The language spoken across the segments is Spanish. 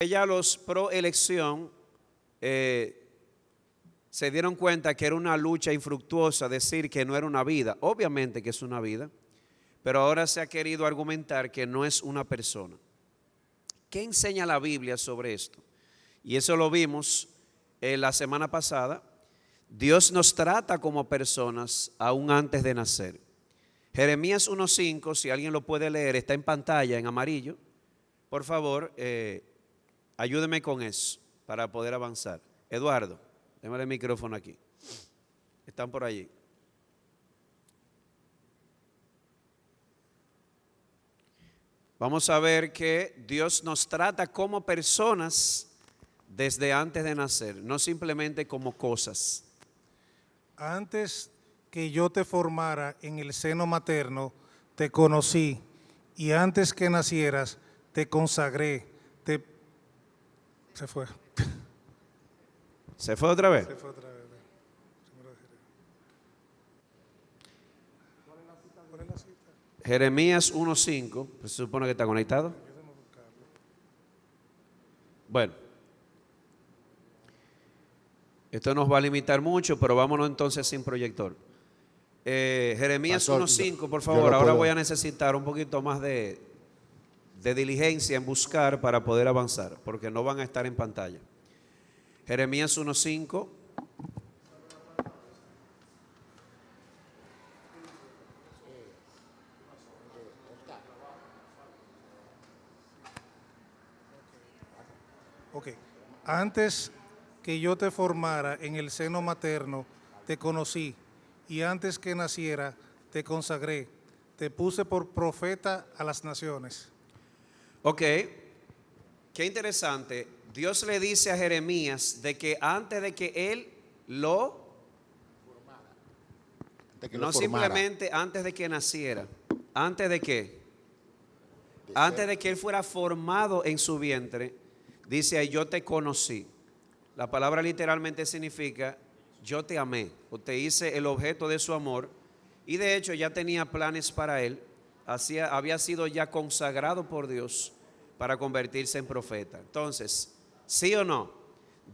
Ya los pro elección se dieron cuenta que era una lucha infructuosa decir que no era una vida. Obviamente que es una vida, pero ahora se ha querido argumentar que no es una persona. ¿Qué enseña la Biblia sobre esto? Y eso lo vimos la semana pasada. Dios nos trata como personas aún antes de nacer. Jeremías 1:5, si alguien lo puede leer, está en pantalla en amarillo. Por favor, ayúdeme con eso para poder avanzar. Eduardo, démosle el micrófono aquí. Están por allí. Vamos a ver que Dios nos trata como personas desde antes de nacer, no simplemente como cosas. Antes que yo te formara en el seno materno, te conocí, y antes que nacieras, te consagré. Se fue. ¿Se fue otra vez? Se fue otra vez. ¿Cuál es la cita? Jeremías 1:5, pues se supone que está conectado. Bueno, esto nos va a limitar mucho, pero vámonos entonces sin proyector. Jeremías Pastor, 1:5, por yo favor. lo Ahora puedo. voy a necesitar un poquito más de diligencia en buscar para poder avanzar, porque no van a estar en pantalla. Jeremías 1:5. Ok. Antes que yo te formara en el seno materno, te conocí, y antes que naciera, te consagré. Te puse por profeta a las naciones. Ok, qué interesante. Dios le dice a Jeremías de que antes de que él De que no lo formara. simplemente antes de que naciera, antes de que, De antes ser- de que él fuera formado en su vientre, dice ahí, yo te conocí. La palabra literalmente significa, yo te amé, o te hice el objeto de su amor, y de hecho ya tenía planes para él, había sido ya consagrado por Dios para convertirse en profeta. Entonces, ¿sí o no?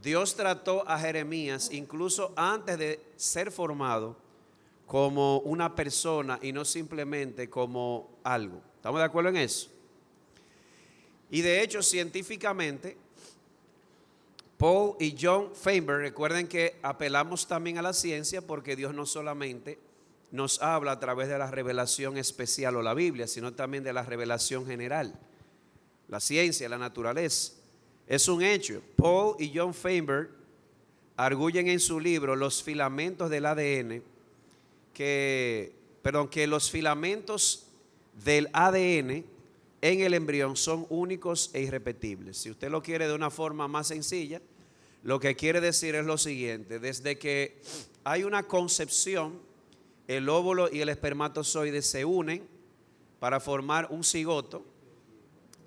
Dios trató a Jeremías incluso antes de ser formado como una persona y no simplemente como algo. ¿Estamos de acuerdo en eso? Y de hecho, científicamente, Paul y John Feinberg, recuerden que apelamos también a la ciencia porque Dios no solamente nos habla a través de la revelación especial o la Biblia, sino también de la revelación general. La ciencia, la naturaleza. Es un hecho. Paul y John Feinberg arguyen en su libro Los filamentos del ADN que los filamentos del ADN en el embrión son únicos e irrepetibles. Si usted lo quiere de una forma más sencilla, lo que quiere decir es lo siguiente: desde que hay una concepción, el óvulo y el espermatozoide se unen para formar un cigoto.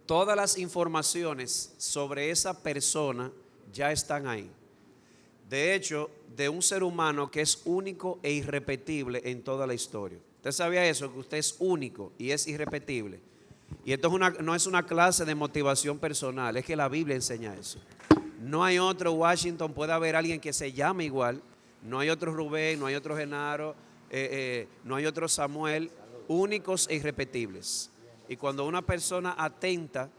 Todas las informaciones sobre esa persona ya están ahí. De hecho, de un ser humano que es único e irrepetible en toda la historia. ¿Usted sabía eso? Que usted es único y es irrepetible. Y esto no es una clase de motivación personal, es que la Biblia enseña eso. No hay otro Washington, puede haber alguien que se llame igual. No hay otro Rubén, no hay otro Genaro, no hay otro Samuel, únicos e irrepetibles. Y cuando una persona atenta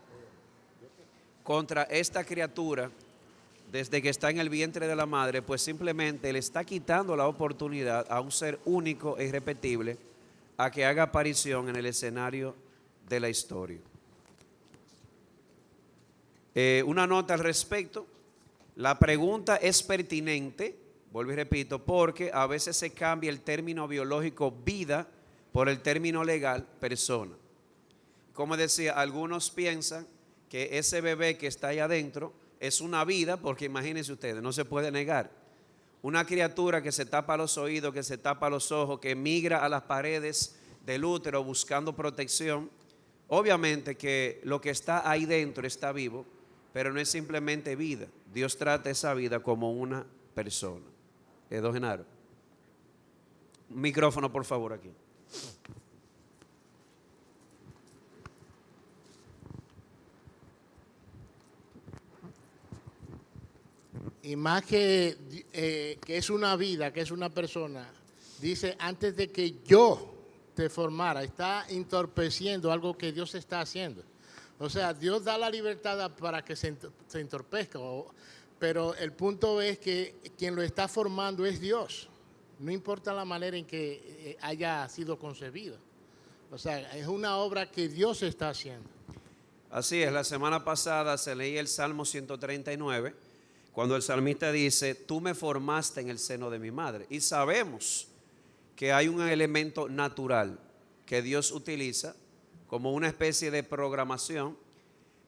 contra esta criatura, desde que está en el vientre de la madre, pues simplemente le está quitando la oportunidad a un ser único e irrepetible a que haga aparición en el escenario de la historia. Una nota al respecto: la pregunta es pertinente, vuelvo y repito, porque a veces se cambia el término biológico vida por el término legal persona. Como decía, algunos piensan que ese bebé que está ahí adentro es una vida, porque imagínense ustedes, no se puede negar. Una criatura que se tapa los oídos, que se tapa los ojos, que migra a las paredes del útero buscando protección. Obviamente que lo que está ahí dentro está vivo, pero no es simplemente vida. Dios trata esa vida como una persona. Don Genaro. Micrófono, por favor, aquí. Y más que es una vida, que es una persona, dice, antes de que yo te formara, está entorpeciendo algo que Dios está haciendo. O sea, Dios da la libertad para que se entorpezca, pero el punto es que quien lo está formando es Dios. No importa la manera en que haya sido concebido. O sea, es una obra que Dios está haciendo. Así es, la semana pasada se leía el Salmo 139, cuando el salmista dice, tú me formaste en el seno de mi madre. Y sabemos que hay un elemento natural que Dios utiliza como una especie de programación,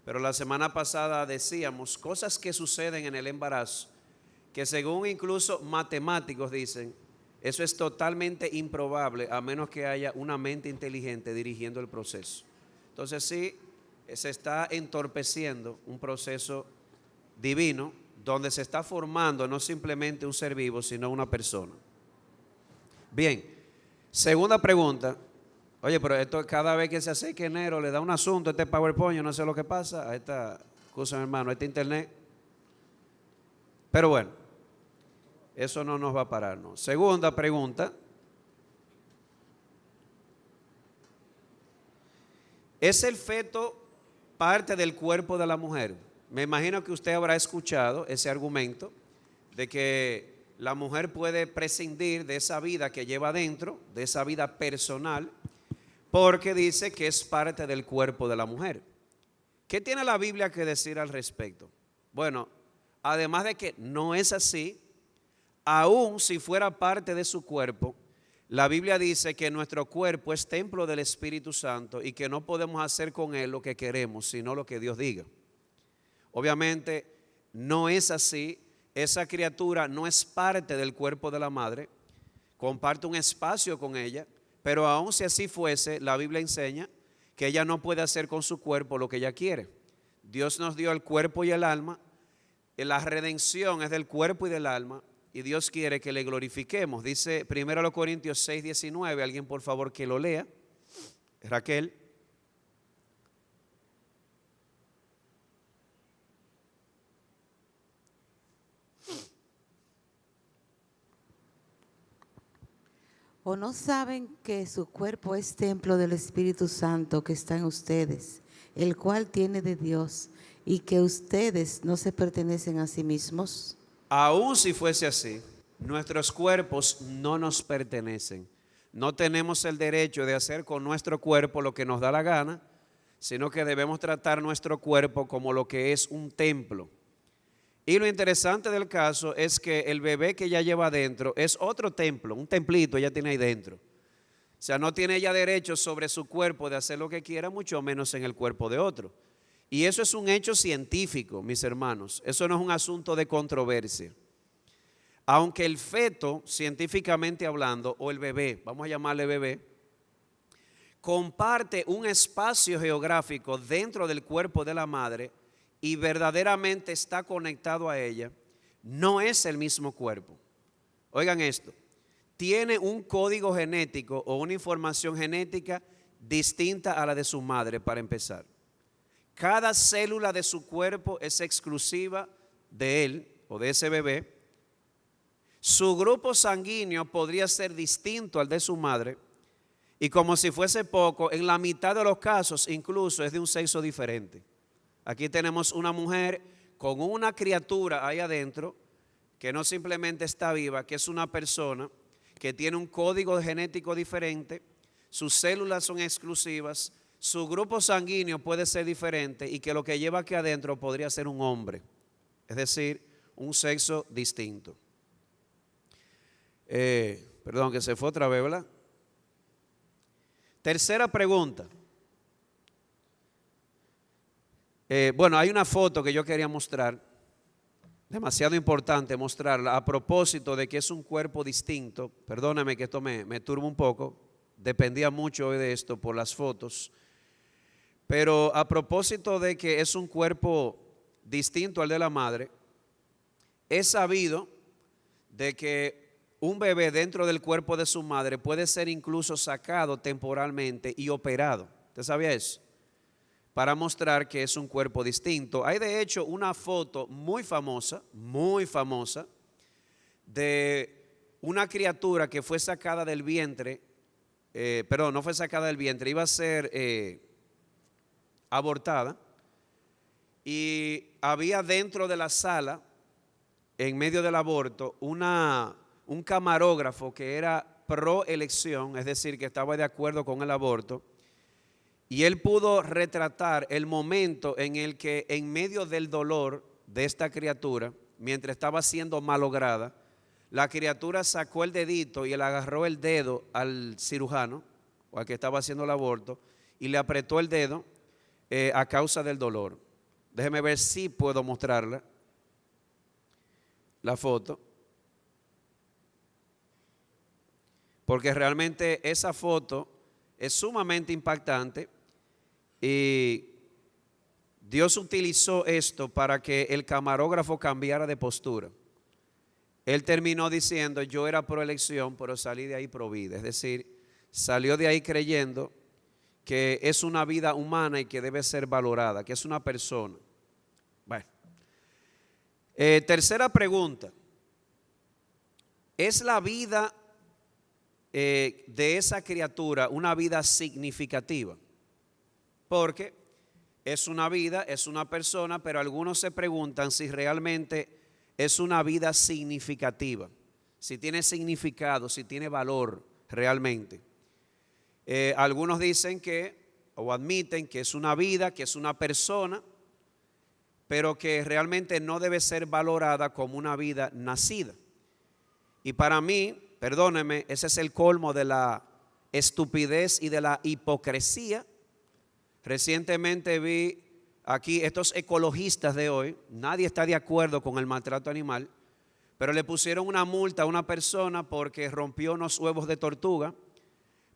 pero la semana pasada decíamos cosas que suceden en el embarazo, que según incluso matemáticos dicen, eso es totalmente improbable a menos que haya una mente inteligente dirigiendo el proceso. Entonces sí, se está entorpeciendo un proceso divino donde se está formando no simplemente un ser vivo, sino una persona. Bien, segunda pregunta. Oye, pero esto cada vez que se acerca enero le da un asunto, este PowerPoint, yo no sé lo que pasa, a esta cosa, hermano, a este internet. Pero bueno, eso no nos va a parar, ¿no? Segunda pregunta. ¿Es el feto parte del cuerpo de la mujer? Me imagino que usted habrá escuchado ese argumento de que la mujer puede prescindir de esa vida que lleva adentro, de esa vida personal, porque dice que es parte del cuerpo de la mujer. ¿Qué tiene la Biblia que decir al respecto? Bueno, además de que no es así, aun si fuera parte de su cuerpo, la Biblia dice que nuestro cuerpo es templo del Espíritu Santo y que no podemos hacer con él lo que queremos, sino lo que Dios diga. Obviamente no es así, esa criatura no es parte del cuerpo de la madre, comparte un espacio con ella, pero aun si así fuese, la Biblia enseña que ella no puede hacer con su cuerpo lo que ella quiere. Dios nos dio el cuerpo y el alma, la redención es del cuerpo y del alma, y Dios quiere que le glorifiquemos. Dice 1 Corintios 6:19, alguien por favor que lo lea. Raquel. ¿O no saben que su cuerpo es templo del Espíritu Santo que está en ustedes, el cual tiene de Dios, y que ustedes no se pertenecen a sí mismos? Aún si fuese así, nuestros cuerpos no nos pertenecen. No tenemos el derecho de hacer con nuestro cuerpo lo que nos da la gana, sino que debemos tratar nuestro cuerpo como lo que es un templo. Y lo interesante del caso es que el bebé que ella lleva adentro es otro templo, un templito ella tiene ahí dentro. O sea, no tiene ella derecho sobre su cuerpo de hacer lo que quiera, mucho menos en el cuerpo de otro. Y eso es un hecho científico, mis hermanos. Eso no es un asunto de controversia. Aunque el feto, científicamente hablando, o el bebé, vamos a llamarle bebé, comparte un espacio geográfico dentro del cuerpo de la madre y verdaderamente está conectado a ella, no es el mismo cuerpo. Oigan esto, tiene un código genético o una información genética distinta a la de su madre, para empezar. Cada célula de su cuerpo es exclusiva de él o de ese bebé. Su grupo sanguíneo podría ser distinto al de su madre y, como si fuese poco, en la mitad de los casos incluso es de un sexo diferente. Aquí tenemos una mujer con una criatura ahí adentro que no simplemente está viva, que es una persona que tiene un código genético diferente, sus células son exclusivas, su grupo sanguíneo puede ser diferente y que lo que lleva aquí adentro podría ser un hombre, es decir, un sexo distinto. Perdón, que se fue otra vez, ¿verdad? Tercera pregunta. Bueno, hay una foto que yo quería mostrar, demasiado importante mostrarla, a propósito de que es un cuerpo distinto. Perdóname que esto me turba un poco, dependía mucho hoy de esto por las fotos. Pero a propósito de que es un cuerpo distinto al de la madre, es sabido de que un bebé dentro del cuerpo de su madre puede ser incluso sacado temporalmente y operado. ¿Usted sabía eso? para mostrar que es un cuerpo distinto. Hay de hecho una foto muy famosa, de una criatura que fue sacada del vientre, perdón, no fue sacada del vientre, iba a ser abortada, y había dentro de la sala, en medio del aborto, un camarógrafo que era pro elección, es decir, que estaba de acuerdo con el aborto, y él pudo retratar el momento en el que en medio del dolor de esta criatura, mientras estaba siendo malograda, la criatura sacó el dedito y le agarró el dedo al cirujano, o al que estaba haciendo el aborto, y le apretó el dedo a causa del dolor. Déjeme ver si puedo mostrarla, la foto, porque realmente esa foto es sumamente impactante y Dios utilizó esto para que el camarógrafo cambiara de postura. Él terminó diciendo: yo era pro elección, pero salí de ahí pro vida. Es decir, salió de ahí creyendo que es una vida humana y que debe ser valorada, que es una persona. Bueno, tercera pregunta. ¿Es la vida de esa criatura una vida significativa? Porque es una vida, es una persona, pero algunos se preguntan si realmente es una vida significativa, si tiene significado, si tiene valor realmente. Algunos dicen que, o admiten que es una vida, que es una persona, pero que realmente no debe ser valorada como una vida nacida. Y para mí, perdóneme, ese es el colmo de la estupidez y de la hipocresía. Recientemente vi aquí estos ecologistas de hoy, nadie está de acuerdo con el maltrato animal, pero le pusieron una multa a una persona porque rompió unos huevos de tortuga,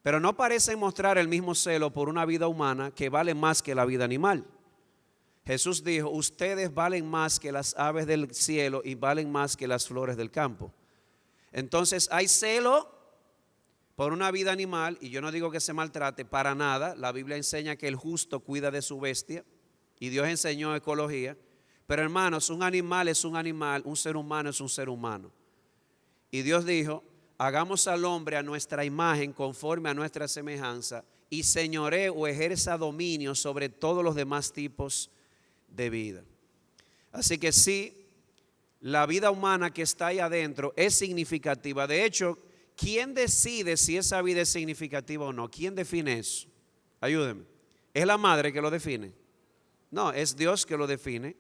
pero no parecen mostrar el mismo celo por una vida humana que vale más que la vida animal. Jesús dijo: ustedes valen más que las aves del cielo y valen más que las flores del campo. Entonces hay celo por una vida animal, y yo no digo que se maltrate para nada. La Biblia enseña que el justo cuida de su bestia y Dios enseñó ecología, pero hermanos, un animal es un animal, un ser humano es un ser humano. Y Dios dijo: hagamos al hombre a nuestra imagen, conforme a nuestra semejanza, y señoree o ejerza dominio sobre todos los demás tipos de vida. Así que sí, la vida humana que está ahí adentro es significativa. De hecho, ¿quién decide si esa vida es significativa o no? ¿Quién define eso? Ayúdeme. ¿Es la madre que lo define? No, es Dios que lo define.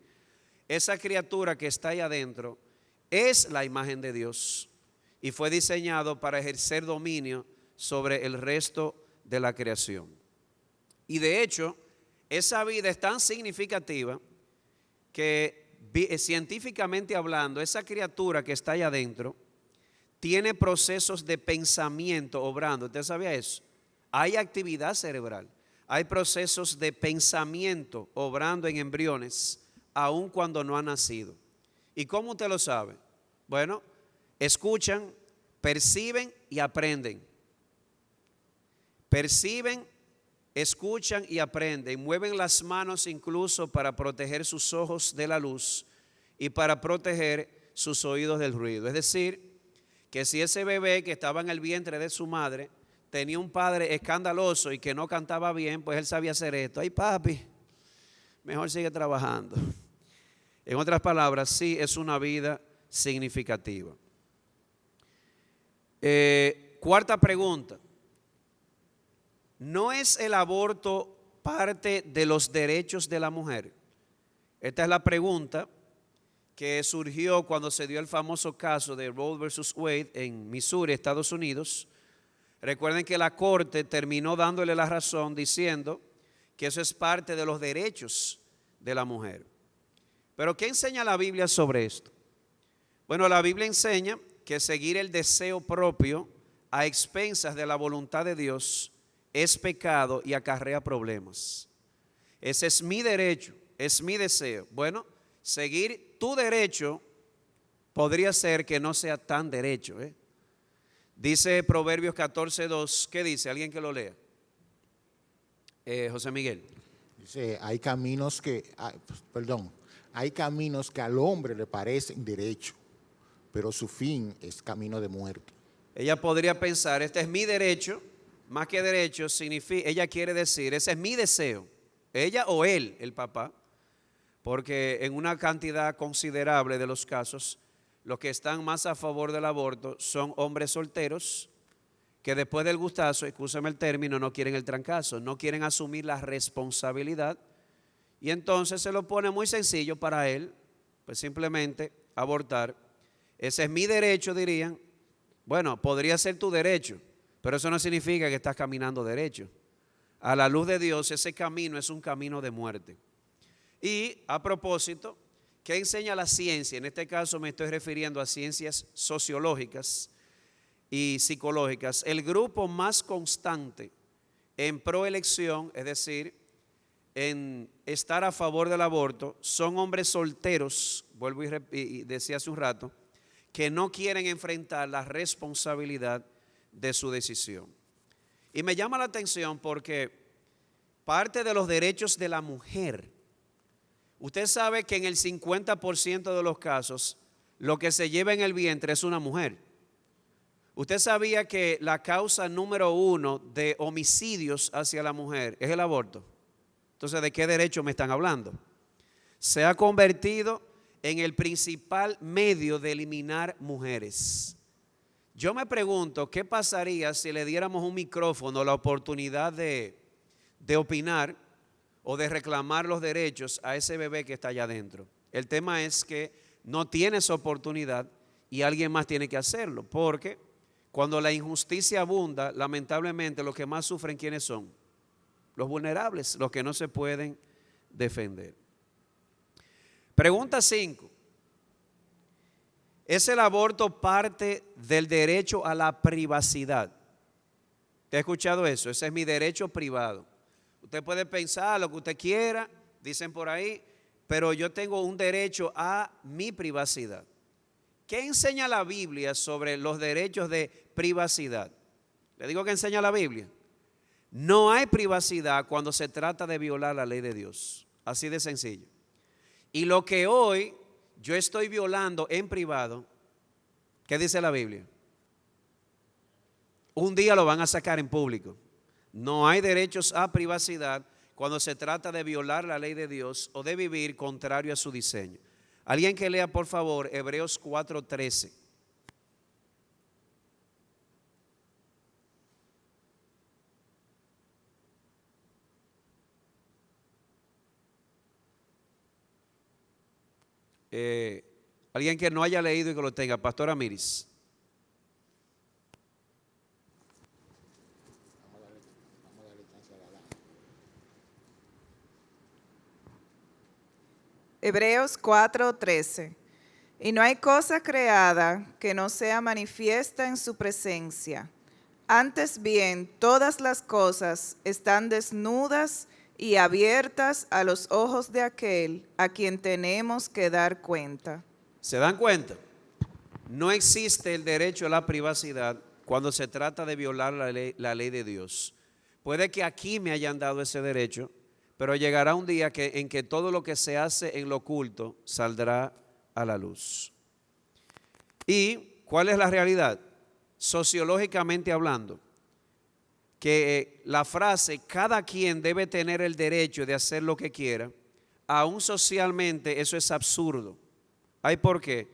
Esa criatura que está ahí adentro es la imagen de Dios y fue diseñado para ejercer dominio sobre el resto de la creación. Y de hecho, esa vida es tan significativa que científicamente hablando, esa criatura que está ahí adentro tiene procesos de pensamiento obrando. ¿Usted sabía eso? Hay actividad cerebral, hay procesos de pensamiento obrando en embriones, aun cuando no han nacido. ¿Y cómo usted lo sabe? Bueno, escuchan, perciben y aprenden. Perciben, escuchan y aprenden. Mueven las manos incluso para proteger sus ojos de la luz y para proteger sus oídos del ruido. Es decir, que si ese bebé que estaba en el vientre de su madre tenía un padre escandaloso y que no cantaba bien, pues él sabía hacer esto. Ay, papi, mejor sigue trabajando. En otras palabras, sí es una vida significativa. Cuarta pregunta. ¿No es el aborto parte de los derechos de la mujer? Esta es la pregunta que surgió cuando se dio el famoso caso de Roe versus Wade en Missouri, Estados Unidos. Recuerden que la corte terminó dándole la razón diciendo que eso es parte de los derechos de la mujer. Pero ¿qué enseña la Biblia sobre esto? Bueno, la Biblia enseña que seguir el deseo propio a expensas de la voluntad de Dios es pecado y acarrea problemas. Ese es mi derecho, es mi deseo. Bueno, seguir tu derecho podría ser que no sea tan derecho. Dice Proverbios 14:2, ¿qué dice? ¿Alguien que lo lea? José Miguel. Dice, hay caminos hay caminos que al hombre le parecen derecho, pero su fin es camino de muerte. Ella podría pensar, este es mi derecho, más que derecho, significa, ella quiere decir, ese es mi deseo, ella o él, el papá, porque en una cantidad considerable de los casos, los que están más a favor del aborto son hombres solteros que después del gustazo, excúsame el término, no quieren el trancazo, no quieren asumir la responsabilidad y entonces se lo pone muy sencillo para él, pues simplemente abortar. Ese es mi derecho, dirían. Bueno, podría ser tu derecho, pero eso no significa que estás caminando derecho. A la luz de Dios, ese camino es un camino de muerte. Y a propósito, ¿qué enseña la ciencia? En este caso me estoy refiriendo a ciencias sociológicas y psicológicas. El grupo más constante en proelección, es decir, en estar a favor del aborto, son hombres solteros, vuelvo y decía hace un rato, que no quieren enfrentar la responsabilidad de su decisión. Y me llama la atención porque parte de los derechos de la mujer, usted sabe que en el 50% de los casos, lo que se lleva en el vientre es una mujer. Usted sabía que la causa número 1 de homicidios hacia la mujer es el aborto. Entonces, ¿de qué derecho me están hablando? Se ha convertido en el principal medio de eliminar mujeres. Yo me pregunto, ¿qué pasaría si le diéramos un micrófono, la oportunidad de opinar o de reclamar los derechos a ese bebé que está allá adentro? El tema es que no tiene esa oportunidad y alguien más tiene que hacerlo, porque cuando la injusticia abunda, lamentablemente los que más sufren, ¿quiénes son? Los vulnerables, los que no se pueden defender. Pregunta 5. ¿Es el aborto parte del derecho a la privacidad? ¿Te ha escuchado eso? Ese es mi derecho privado. Usted puede pensar lo que usted quiera, dicen por ahí, pero yo tengo un derecho a mi privacidad. ¿Qué enseña la Biblia sobre los derechos de privacidad? Le digo que enseña la Biblia. No hay privacidad cuando se trata de violar la ley de Dios. Así de sencillo. Y lo que hoy yo estoy violando en privado, ¿qué dice la Biblia? Un día lo van a sacar en público. No hay derechos a privacidad cuando se trata de violar la ley de Dios o de vivir contrario a su diseño. Alguien que lea, por favor, Hebreos 4:13. Alguien que no haya leído y que lo tenga, Pastora Miris. Hebreos 4:13. Y no hay cosa creada que no sea manifiesta en su presencia. Antes bien, todas las cosas están desnudas y abiertas a los ojos de aquel a quien tenemos que dar cuenta. ¿Se dan cuenta? No existe el derecho a la privacidad cuando se trata de violar la ley de Dios. Puede que aquí me hayan dado ese derecho, pero llegará un día en que todo lo que se hace en lo oculto saldrá a la luz. ¿Y cuál es la realidad? Sociológicamente hablando, que la frase cada quien debe tener el derecho de hacer lo que quiera, aún socialmente eso es absurdo. ¿Ay por qué?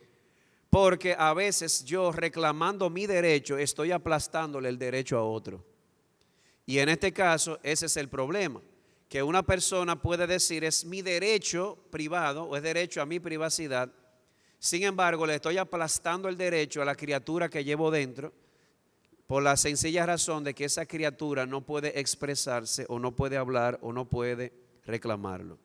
Porque a veces yo reclamando mi derecho estoy aplastándole el derecho a otro. Y en este caso ese es el problema, que una persona puede decir es mi derecho privado o es derecho a mi privacidad, sin embargo le estoy aplastando el derecho a la criatura que llevo dentro por la sencilla razón de que esa criatura no puede expresarse o no puede hablar o no puede reclamarlo.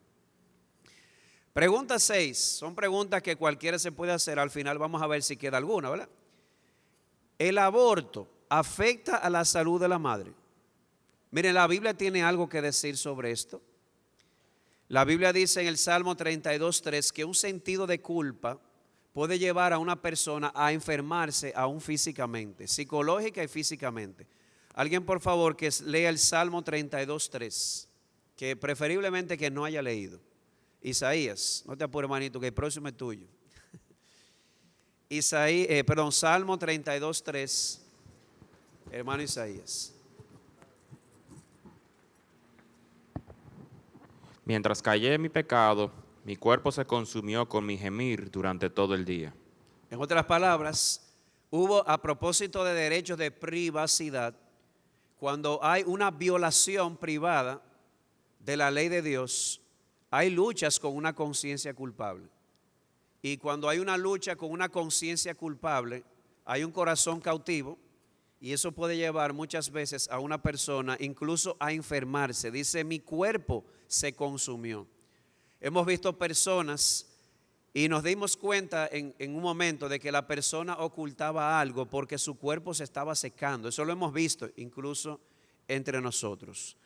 Pregunta 6, son preguntas que cualquiera se puede hacer, al final vamos a ver si queda alguna, ¿verdad? ¿El aborto afecta a la salud de la madre? Miren, la Biblia tiene algo que decir sobre esto. La Biblia dice en el Salmo 32:3 que un sentido de culpa puede llevar a una persona a enfermarse aún físicamente, psicológica y físicamente. Alguien por favor que lea el Salmo 32:3. que preferiblemente que no haya leído. Isaías, no te apures, hermanito, que el próximo es tuyo. Salmo 32:3, hermano Isaías. Mientras callé mi pecado, mi cuerpo se consumió con mi gemir durante todo el día. En otras palabras, hubo, a propósito de derechos de privacidad, cuando hay una violación privada de la ley de Dios, hay luchas con una conciencia culpable. Y cuando hay una lucha con una conciencia culpable, hay un corazón cautivo, y eso puede llevar muchas veces a una persona incluso a enfermarse. Dice, mi cuerpo se consumió. Hemos visto personas y nos dimos cuenta en un momento de que la persona ocultaba algo porque su cuerpo se estaba secando. Eso lo hemos visto incluso entre nosotros.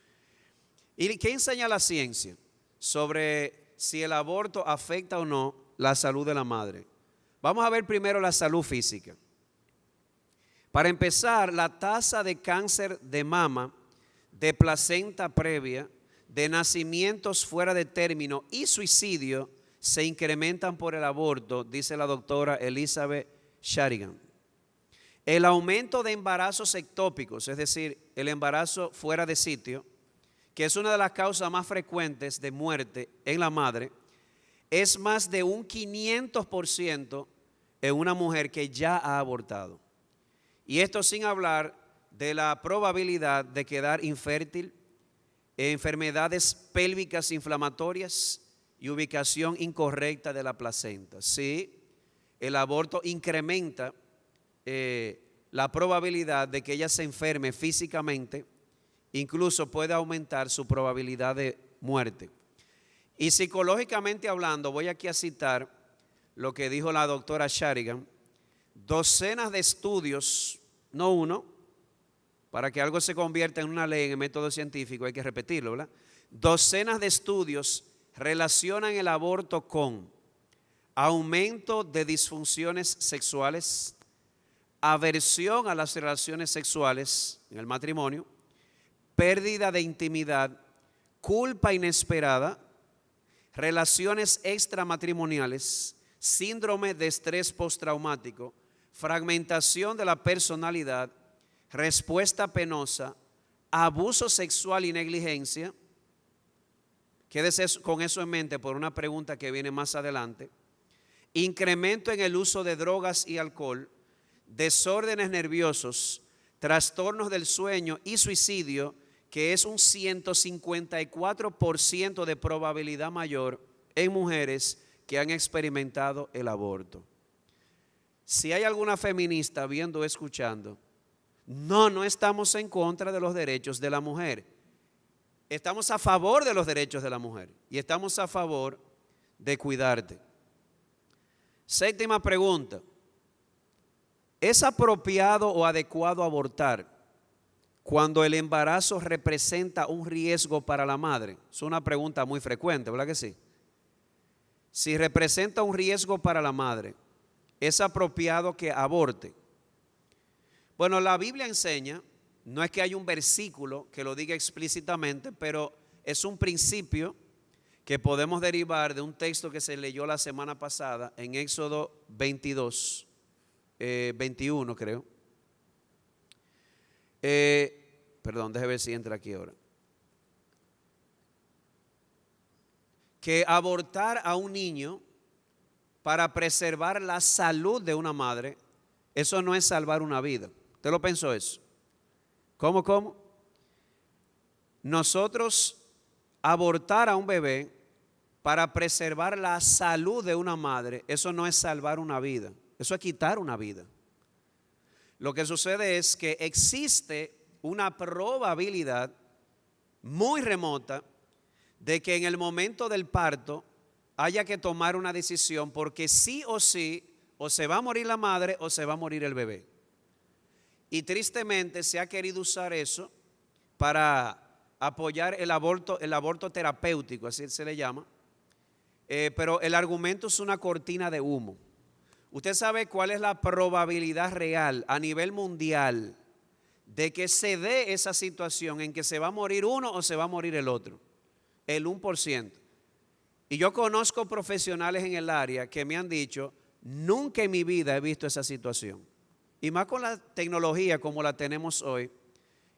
¿Y qué enseña la ciencia sobre si el aborto afecta o no la salud de la madre? Vamos a ver primero la salud física. Para empezar, la tasa de cáncer de mama, de placenta previa, de nacimientos fuera de término y suicidio se incrementan por el aborto, dice la doctora Elizabeth Sharigan. El aumento de embarazos ectópicos, es decir, el embarazo fuera de sitio, que es una de las causas más frecuentes de muerte en la madre, es más de un 500% en una mujer que ya ha abortado. Y esto sin hablar de la probabilidad de quedar infértil, enfermedades pélvicas inflamatorias y ubicación incorrecta de la placenta. Sí, el aborto incrementa la probabilidad de que ella se enferme físicamente, incluso puede aumentar su probabilidad de muerte. Y psicológicamente hablando, voy aquí a citar lo que dijo la doctora Sharigan, docenas de estudios, no uno, para que algo se convierta en una ley en el método científico hay que repetirlo, ¿verdad? Docenas de estudios relacionan el aborto con aumento de disfunciones sexuales, aversión a las relaciones sexuales en el matrimonio, pérdida de intimidad, culpa inesperada, relaciones extramatrimoniales, síndrome de estrés postraumático, fragmentación de la personalidad, respuesta penosa, abuso sexual y negligencia. Quédese con eso en mente por una pregunta que viene más adelante. Incremento en el uso de drogas y alcohol, desórdenes nerviosos, trastornos del sueño y suicidio, que es un 154% de probabilidad mayor en mujeres que han experimentado el aborto. Si hay alguna feminista viendo o escuchando, no estamos en contra de los derechos de la mujer. Estamos a favor de los derechos de la mujer y estamos a favor de cuidarte. Séptima pregunta. ¿Es apropiado o adecuado abortar cuando el embarazo representa un riesgo para la madre? Es una pregunta muy frecuente, ¿verdad que sí? Si representa un riesgo para la madre, ¿es apropiado que aborte? Bueno, la Biblia enseña, no es que hay un versículo que lo diga explícitamente, pero es un principio que podemos derivar de un texto que se leyó la semana pasada en Éxodo 22, 21 creo. Perdón, déjeme ver si entra aquí ahora. Que abortar a un niño para preservar la salud de una madre, eso no es salvar una vida. ¿Usted lo pensó eso? ¿Cómo? Nosotros abortar a un bebé para preservar la salud de una madre, eso no es salvar una vida, eso es quitar una vida. Lo que sucede es que existe una probabilidad muy remota de que en el momento del parto haya que tomar una decisión porque sí, o se va a morir la madre o se va a morir el bebé. Y tristemente se ha querido usar eso para apoyar el aborto terapéutico, así se le llama. Pero el argumento es una cortina de humo. Usted sabe cuál es la probabilidad real a nivel mundial de que se dé esa situación en que se va a morir uno o se va a morir el otro. el 1%. Y yo conozco profesionales en el área que me han dicho, nunca en mi vida he visto esa situación. Y más con la tecnología como la tenemos hoy,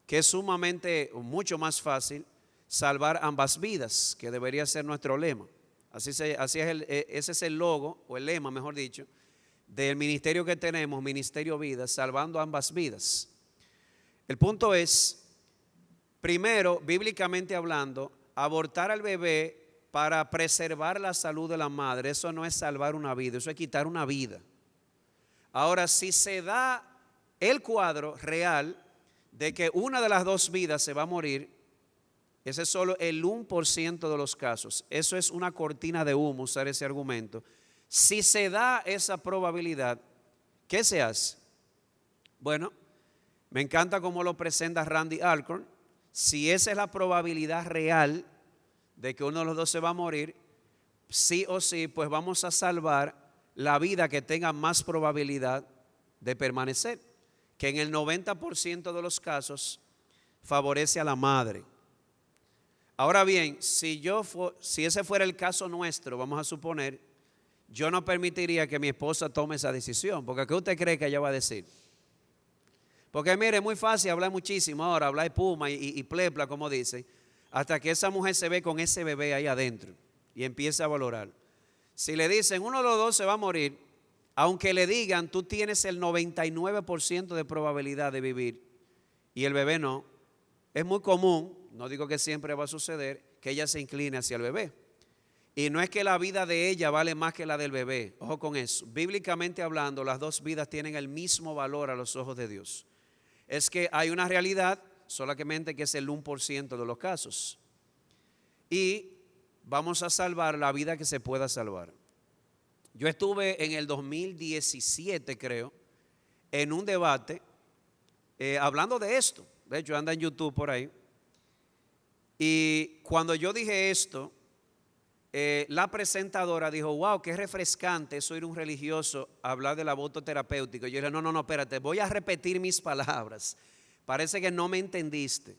que es sumamente, mucho más fácil salvar ambas vidas, que debería ser nuestro lema. Ese es el logo, o el lema, mejor dicho, del ministerio que tenemos, Ministerio Vidas, salvando ambas vidas. El punto es, primero, bíblicamente hablando, abortar al bebé para preservar la salud de la madre, eso no es salvar una vida, eso es quitar una vida. Ahora, si se da el cuadro real de que una de las dos vidas se va a morir, ese es solo el 1% de los casos. Eso es una cortina de humo usar ese argumento. Si se da esa probabilidad, ¿qué se hace? Bueno, me encanta cómo lo presenta Randy Alcorn. Si esa es la probabilidad real de que uno de los dos se va a morir, sí o sí, pues vamos a salvar la vida que tenga más probabilidad de permanecer, que en el 90% de los casos favorece a la madre. Ahora bien, si ese fuera el caso nuestro, vamos a suponer, yo no permitiría que mi esposa tome esa decisión, porque ¿qué usted cree que ella va a decir? Porque mire, es muy fácil hablar muchísimo ahora, hablar de puma y plepla, como dicen, hasta que esa mujer se ve con ese bebé ahí adentro y empieza a valorar. Si le dicen uno de los dos se va a morir, aunque le digan tú tienes el 99% de probabilidad de vivir y el bebé no, es muy común, no digo que siempre va a suceder, que ella se incline hacia el bebé. Y no es que la vida de ella vale más que la del bebé, ojo con eso. Bíblicamente hablando, las dos vidas tienen el mismo valor a los ojos de Dios. Es que hay una realidad, solamente que es el 1% de los casos. Y vamos a salvar la vida que se pueda salvar. Yo estuve en el 2017, creo, en un debate hablando de esto. De hecho, anda en YouTube por ahí. Y cuando yo dije esto, la presentadora dijo, wow, qué refrescante es oír un religioso hablar del aborto terapéutico. Yo dije, no, espérate, voy a repetir mis palabras. Parece que no me entendiste.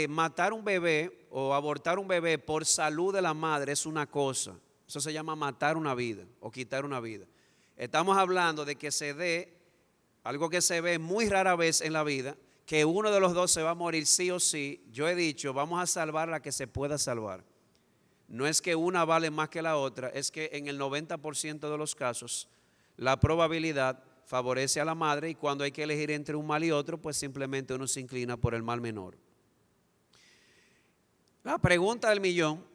Matar un bebé o abortar un bebé por salud de la madre es una cosa. Eso se llama matar una vida o quitar una vida. Estamos hablando de que se dé algo que se ve muy rara vez en la vida, que uno de los dos se va a morir sí o sí. Yo he dicho, vamos a salvar la que se pueda salvar. No es que una vale más que la otra, es que en el 90% de los casos la probabilidad favorece a la madre y cuando hay que elegir entre un mal y otro, pues simplemente uno se inclina por el mal menor. La pregunta del millón,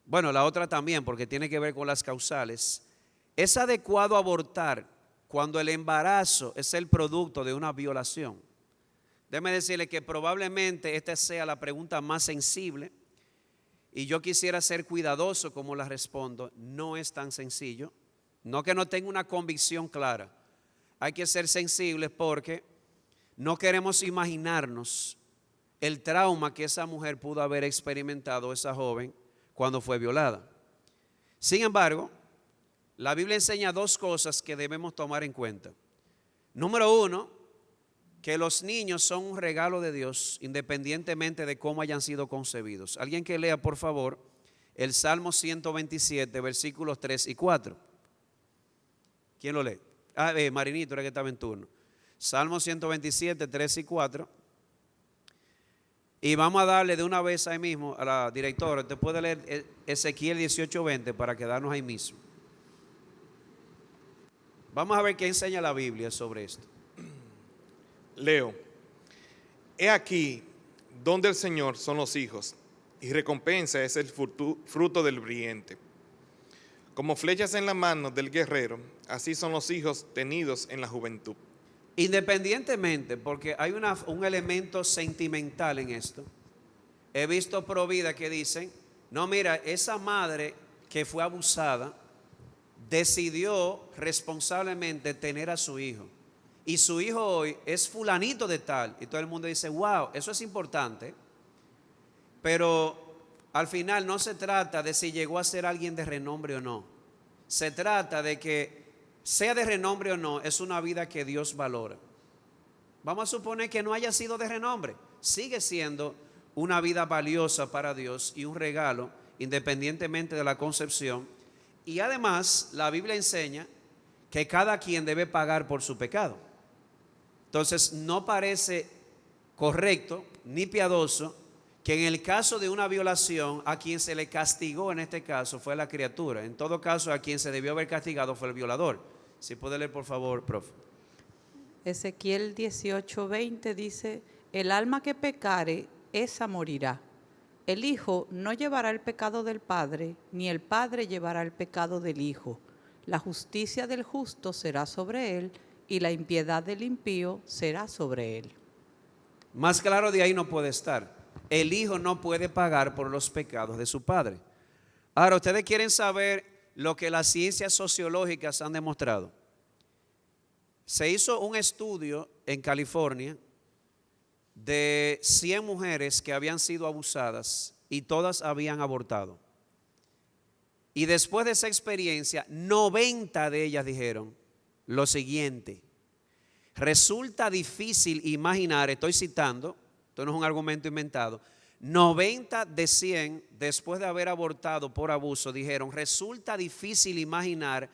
bueno, la otra también porque tiene que ver con las causales. ¿Es adecuado abortar cuando el embarazo es el producto de una violación? Déjeme decirle que probablemente esta sea la pregunta más sensible y yo quisiera ser cuidadoso como la respondo. No es tan sencillo. No que no tenga una convicción clara. Hay que ser sensibles porque no queremos imaginarnos el trauma que esa mujer pudo haber experimentado, esa joven, cuando fue violada. Sin embargo, la Biblia enseña dos cosas que debemos tomar en cuenta. Número uno, que los niños son un regalo de Dios independientemente de cómo hayan sido concebidos. Alguien que lea, por favor, el Salmo 127, versículos 3 y 4. ¿Quién lo lee? Marinito era que estaba en turno. Salmo 127, 3 y 4. Y vamos a darle de una vez ahí mismo a la directora. Usted puede leer Ezequiel 18:20 para quedarnos ahí mismo. Vamos a ver qué enseña la Biblia sobre esto. Leo, he aquí donde el Señor son los hijos, y recompensa es el fruto del brillante. Como flechas en la mano del guerrero, así son los hijos tenidos en la juventud. Independientemente, porque hay un elemento sentimental en esto. He visto pro vida que dicen, no, mira, esa madre que fue abusada decidió responsablemente tener a su hijo. Y su hijo hoy es fulanito de tal. Y todo el mundo dice, wow, eso es importante. Pero al final no se trata de si llegó a ser alguien de renombre o no. Se trata de que sea de renombre o no, es una vida que Dios valora. Vamos a suponer que no haya sido de renombre. Sigue siendo una vida valiosa para Dios y un regalo independientemente de la concepción. Y además la Biblia enseña que cada quien debe pagar por su pecado. Entonces no parece correcto ni piadoso que en el caso de una violación a quien se le castigó en este caso fue la criatura. En todo caso a quien se debió haber castigado fue el violador. Si puede leer por favor, profe. Ezequiel 18:20 dice, el alma que pecare, esa morirá. El hijo no llevará el pecado del padre, ni el padre llevará el pecado del hijo. La justicia del justo será sobre él, y la impiedad del impío será sobre él. Más claro de ahí no puede estar. El hijo no puede pagar por los pecados de su padre. Ahora, ustedes quieren saber lo que las ciencias sociológicas han demostrado. Se hizo un estudio en California de 100 mujeres que habían sido abusadas y todas habían abortado. Y después de esa experiencia, 90 de ellas dijeron lo siguiente: resulta difícil imaginar, estoy citando, esto no es un argumento inventado, 90 de 100 después de haber abortado por abuso dijeron, resulta difícil imaginar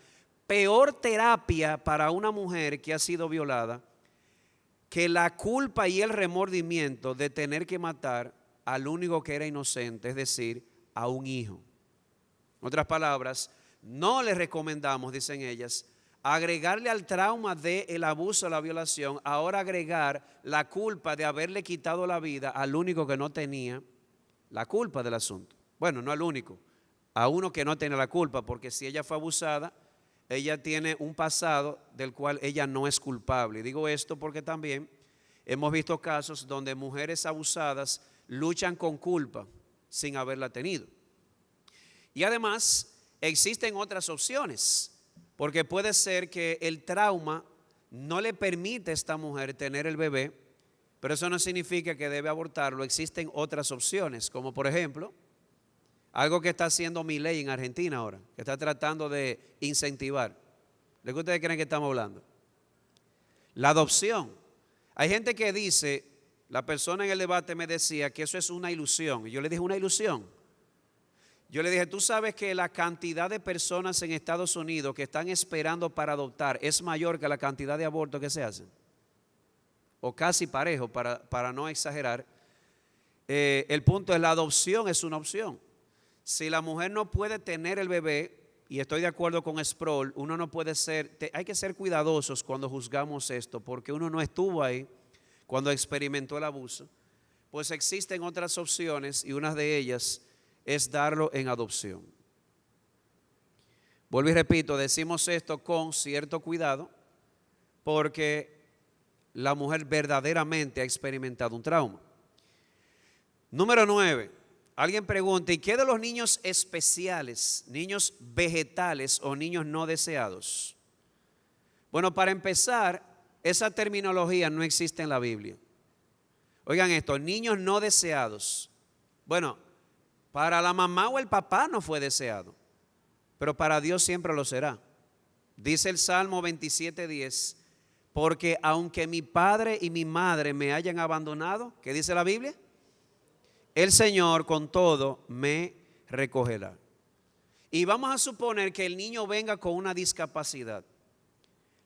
peor terapia para una mujer que ha sido violada que la culpa y el remordimiento de tener que matar al único que era inocente, es decir, a un hijo. En otras palabras, no les recomendamos, dicen ellas, agregarle al trauma del abuso, la violación, ahora agregar la culpa de haberle quitado la vida al único que no tenía la culpa del asunto. Bueno, no al único, a uno que no tiene la culpa, porque si ella fue abusada, ella tiene un pasado del cual ella no es culpable. Y digo esto porque también hemos visto casos donde mujeres abusadas luchan con culpa sin haberla tenido. Y además existen otras opciones, porque puede ser que el trauma no le permite a esta mujer tener el bebé, pero eso no significa que debe abortarlo. Existen otras opciones, como por ejemplo, algo que está haciendo Milei en Argentina ahora, que está tratando de incentivar. ¿De qué ustedes creen que estamos hablando? La adopción. Hay gente que dice, la persona en el debate me decía que eso es una ilusión. Y yo le dije, ¿una ilusión? Yo le dije, ¿tú sabes que la cantidad de personas en Estados Unidos que están esperando para adoptar es mayor que la cantidad de abortos que se hacen? O casi parejo, para no exagerar. El punto es, la adopción es una opción. Si la mujer no puede tener el bebé, y estoy de acuerdo con Sproul, uno no puede ser, hay que ser cuidadosos cuando juzgamos esto, porque uno no estuvo ahí cuando experimentó el abuso. Pues existen otras opciones y una de ellas es darlo en adopción. Vuelvo y repito, decimos esto con cierto cuidado, porque la mujer verdaderamente ha experimentado un trauma. Número 9. Alguien pregunta, ¿y qué de los niños especiales, niños vegetales o niños no deseados? Bueno, para empezar, esa terminología no existe en la Biblia. Oigan esto, niños no deseados. Bueno, para la mamá o el papá no fue deseado, pero para Dios siempre lo será. Dice el Salmo 27:10, porque aunque mi padre y mi madre me hayan abandonado, ¿qué dice la Biblia? El Señor con todo me recogerá. Y vamos a suponer que el niño venga con una discapacidad.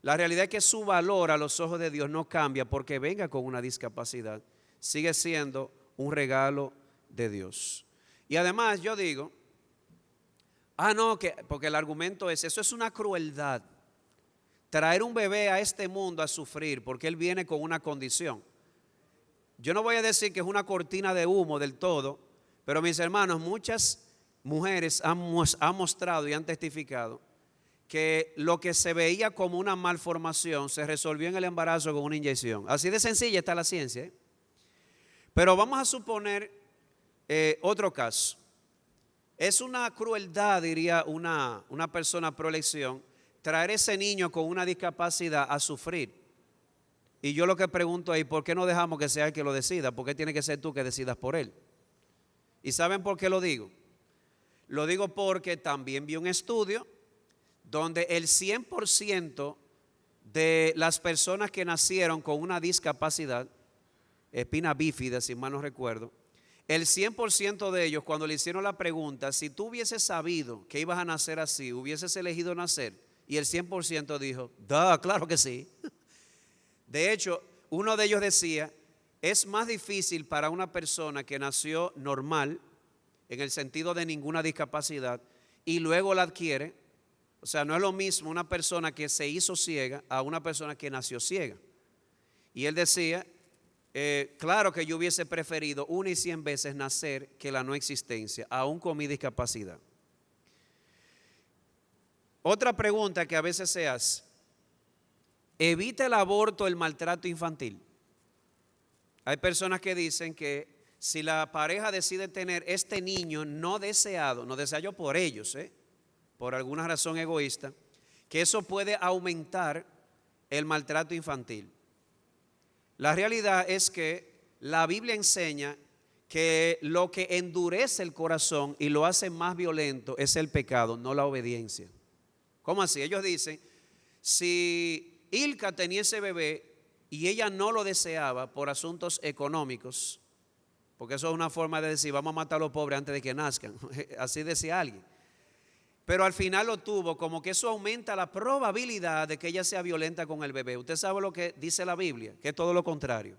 La realidad es que su valor a los ojos de Dios no cambia porque venga con una discapacidad. Sigue siendo un regalo de Dios. Y además yo digo, porque el argumento es, eso es una crueldad. Traer un bebé a este mundo a sufrir porque él viene con una condición. Yo no voy a decir que es una cortina de humo del todo, pero mis hermanos, muchas mujeres han mostrado y han testificado que lo que se veía como una malformación se resolvió en el embarazo con una inyección. Así de sencilla está la ciencia. Pero vamos a suponer otro caso. Es una crueldad, diría una persona pro elección, traer ese niño con una discapacidad a sufrir. Y yo lo que pregunto ahí, ¿por qué no dejamos que sea él que lo decida? ¿Por qué tiene que ser tú que decidas por él? ¿Y saben por qué lo digo? Lo digo porque también vi un estudio donde el 100% de las personas que nacieron con una discapacidad, espina bífida, si mal no recuerdo, el 100% de ellos, cuando le hicieron la pregunta, si tú hubieses sabido que ibas a nacer así, hubieses elegido nacer, y el 100% dijo, claro que sí. De hecho, uno de ellos decía, es más difícil para una persona que nació normal, en el sentido de ninguna discapacidad, y luego la adquiere. O sea, no es lo mismo una persona que se hizo ciega a una persona que nació ciega. Y él decía, claro que yo hubiese preferido 1 y 100 veces nacer que la no existencia, aún con mi discapacidad. Otra pregunta que a veces se hace, ¿evita el aborto el maltrato infantil? Hay personas que dicen que si la pareja decide tener este niño no deseado por ellos, por alguna razón egoísta, que eso puede aumentar el maltrato infantil. La realidad es que la Biblia enseña que lo que endurece el corazón y lo hace más violento es el pecado, no la obediencia. ¿Cómo así? Ellos dicen, si Ilka tenía ese bebé y ella no lo deseaba por asuntos económicos, porque eso es una forma de decir, vamos a matar a los pobres antes de que nazcan, así decía alguien. Pero al final lo tuvo, como que eso aumenta la probabilidad de que ella sea violenta con el bebé. Usted sabe lo que dice la Biblia, que es todo lo contrario.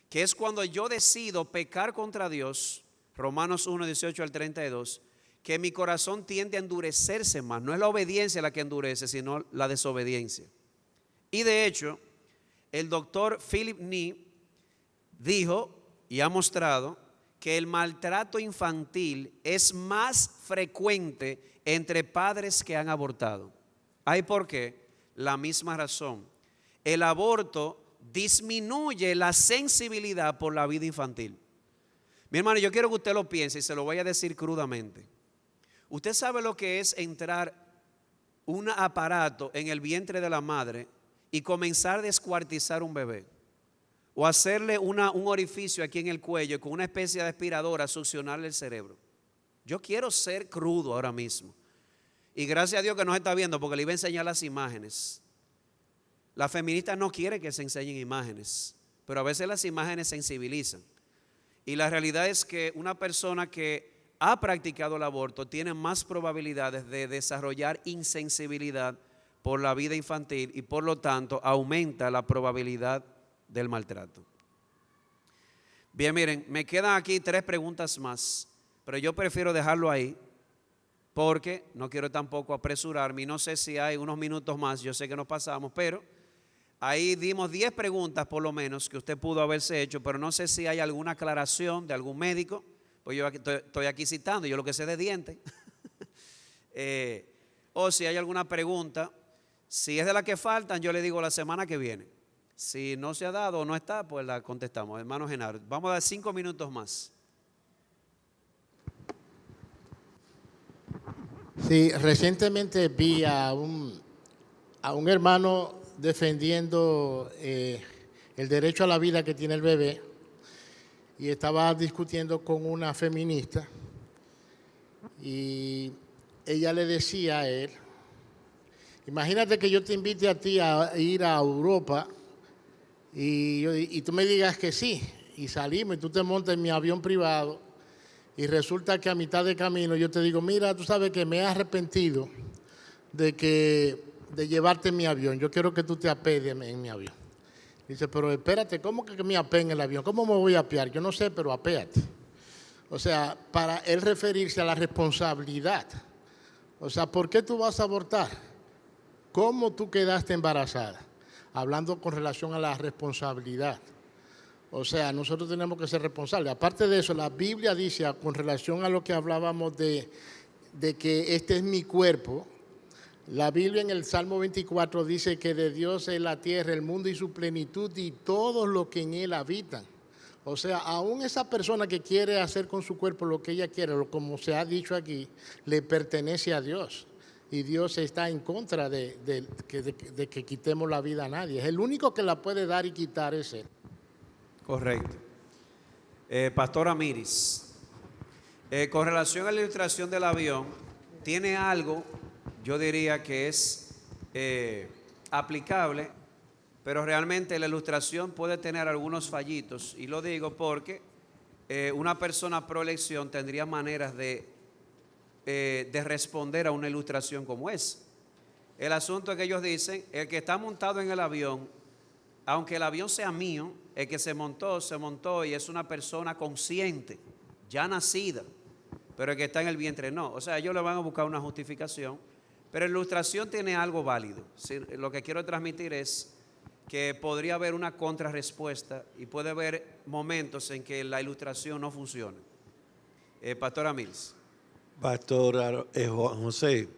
Que es cuando yo decido pecar contra Dios, Romanos 1, 18 al 32, que mi corazón tiende a endurecerse más. No es la obediencia la que endurece, sino la desobediencia. Y de hecho, el doctor Philip Nee dijo y ha mostrado que el maltrato infantil es más frecuente entre padres que han abortado. ¿Hay por qué? La misma razón. El aborto disminuye la sensibilidad por la vida infantil. Mi hermano, yo quiero que usted lo piense y se lo voy a decir crudamente. Usted sabe lo que es entrar un aparato en el vientre de la madre y comenzar a descuartizar un bebé. O hacerle un orificio aquí en el cuello y con una especie de aspiradora succionarle el cerebro. Yo quiero ser crudo ahora mismo. Y gracias a Dios que nos está viendo porque le iba a enseñar las imágenes. Las feministas no quieren que se enseñen imágenes, pero a veces las imágenes sensibilizan. Y la realidad es que una persona que ha practicado el aborto tiene más probabilidades de desarrollar insensibilidad por la vida infantil y por lo tanto aumenta la probabilidad del maltrato. Bien, miren, me quedan aquí 3 preguntas más, pero yo prefiero dejarlo ahí porque no quiero tampoco apresurarme y no sé si hay unos minutos más, yo sé que nos pasamos, pero ahí dimos 10 preguntas por lo menos que usted pudo haberse hecho, pero no sé si hay alguna aclaración de algún médico, pues yo estoy aquí citando, yo lo que sé de dientes, o si hay alguna pregunta, si es de la que faltan, yo le digo la semana que viene. Si no se ha dado o no está, pues la contestamos. Hermano Genaro, vamos a dar 5 minutos más. Sí, recientemente vi a un hermano defendiendo el derecho a la vida que tiene el bebé y estaba discutiendo con una feminista y ella le decía a él, imagínate que yo te invite a ti a ir a Europa y tú me digas que sí, y salimos y tú te montas en mi avión privado y resulta que a mitad de camino yo te digo, mira, tú sabes que me he arrepentido de llevarte en mi avión, yo quiero que tú te apees en mi avión. Dice, pero espérate, ¿cómo que me apee en el avión? ¿Cómo me voy a apear? Yo no sé, pero apéate. O sea, para él referirse a la responsabilidad. O sea, ¿por qué tú vas a abortar? ¿Cómo tú quedaste embarazada? Hablando con relación a la responsabilidad. O sea, nosotros tenemos que ser responsables. Aparte de eso, la Biblia dice, con relación a lo que hablábamos de que este es mi cuerpo, la Biblia en el Salmo 24 dice que de Dios es la tierra, el mundo y su plenitud y todos los que en él habitan. O sea, aún esa persona que quiere hacer con su cuerpo lo que ella quiere, como se ha dicho aquí, le pertenece a Dios. Y Dios está en contra de que quitemos la vida a nadie. Es el único que la puede dar y quitar es Él. Correcto. Pastora Miris, con relación a la ilustración del avión, tiene algo, yo diría que es aplicable, pero realmente la ilustración puede tener algunos fallitos. Y lo digo porque una persona pro elección tendría maneras de responder a una ilustración como esa. El asunto es que ellos dicen, el que está montado en el avión, aunque el avión sea mío, el que se montó y es una persona consciente, ya nacida, pero el que está en el vientre no. O sea, ellos le van a buscar una justificación, pero la ilustración tiene algo válido. Lo que quiero transmitir es que podría haber una contrarrespuesta y puede haber momentos en que la ilustración no funcione. Pastor Amils. Pastor Juan José,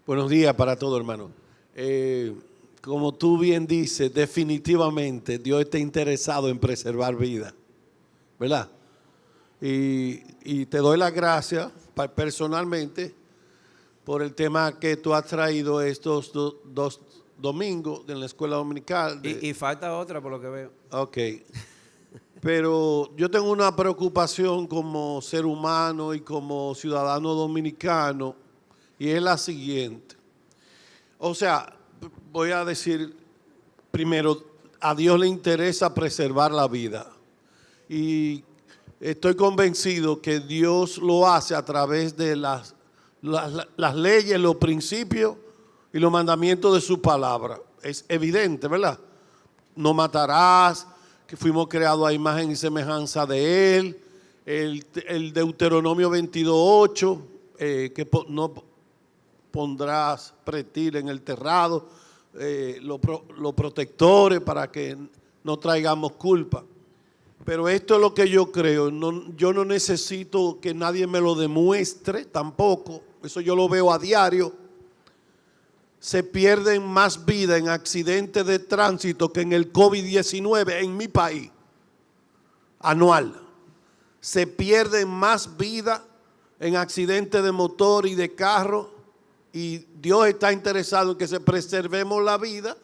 buenos días para todo, hermano. Como tú bien dices, definitivamente Dios está interesado en preservar vida, ¿verdad? Y te doy las gracias personalmente por el tema que tú has traído estos dos domingos en la escuela dominical. Y falta otra por lo que veo. Ok. Pero yo tengo una preocupación como ser humano y como ciudadano dominicano, y es la siguiente. O sea, voy a decir primero, a Dios le interesa preservar la vida. Y estoy convencido que Dios lo hace a través de las leyes, los principios y los mandamientos de su palabra. Es evidente, ¿verdad? No matarás, que fuimos creados a imagen y semejanza de Él. El Deuteronomio 22:8, que no pondrás pretil en el terrado, los protectores para que no traigamos culpa. Pero esto es lo que yo creo. Yo no necesito que nadie me lo demuestre tampoco. Eso yo lo veo a diario. Se pierden más vidas en accidentes de tránsito que en el COVID-19 en mi país. Anual. Se pierden más vidas en accidentes de motor y de carro. Y Dios está interesado en que se preservemos la vida.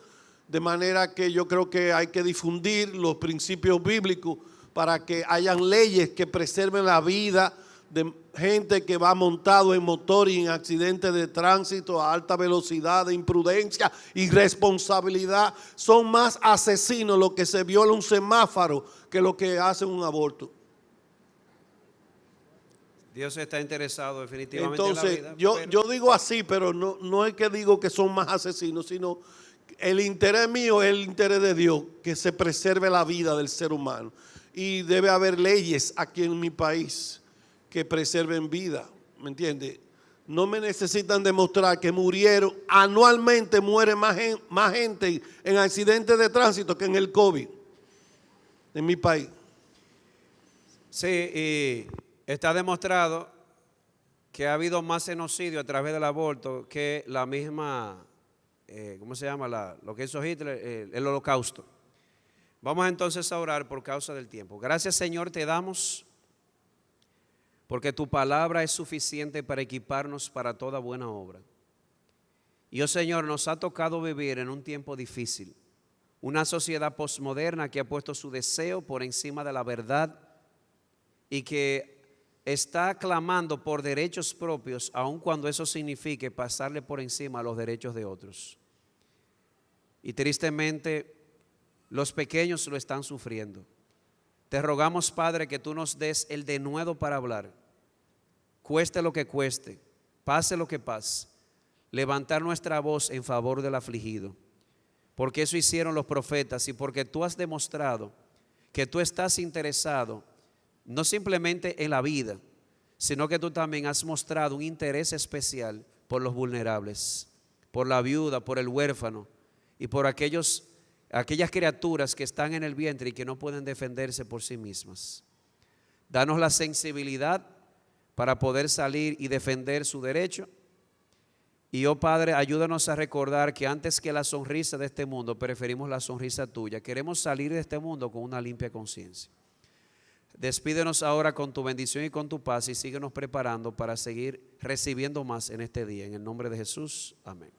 De manera que yo creo que hay que difundir los principios bíblicos para que hayan leyes que preserven la vida de gente que va montado en motor y en accidentes de tránsito a alta velocidad, de imprudencia, irresponsabilidad. Son más asesinos los que se viola un semáforo que los que hacen un aborto. Dios está interesado definitivamente Entonces, en la vida. yo digo así, pero no es que digo que son más asesinos, sino el interés mío es el interés de Dios, que se preserve la vida del ser humano. Y debe haber leyes aquí en mi país que preserven vida, ¿me entiendes? No me necesitan demostrar que murieron, anualmente muere más gente en accidentes de tránsito que en el COVID en mi país. Sí, y está demostrado que ha habido más genocidio a través del aborto que la misma, ¿cómo se llama? Lo que hizo Hitler, el holocausto. Vamos entonces a orar por causa del tiempo. Gracias, Señor, te damos porque tu palabra es suficiente para equiparnos para toda buena obra. Y, oh Señor, nos ha tocado vivir en un tiempo difícil, una sociedad posmoderna que ha puesto su deseo por encima de la verdad y que está clamando por derechos propios, aun cuando eso signifique pasarle por encima a los derechos de otros. Y tristemente, los pequeños lo están sufriendo. Te rogamos, Padre, que tú nos des el denuedo para hablar, cueste lo que cueste, pase lo que pase, levantar nuestra voz en favor del afligido, porque eso hicieron los profetas y porque tú has demostrado que tú estás interesado no simplemente en la vida, sino que tú también has mostrado un interés especial por los vulnerables, por la viuda, por el huérfano y por aquellas criaturas que están en el vientre y que no pueden defenderse por sí mismas. Danos la sensibilidad para poder salir y defender su derecho. Y, oh Padre, ayúdanos a recordar que antes que la sonrisa de este mundo, preferimos la sonrisa tuya. Queremos salir de este mundo con una limpia conciencia. Despídenos ahora con tu bendición y con tu paz y síguenos preparando para seguir recibiendo más en este día. En el nombre de Jesús, amén.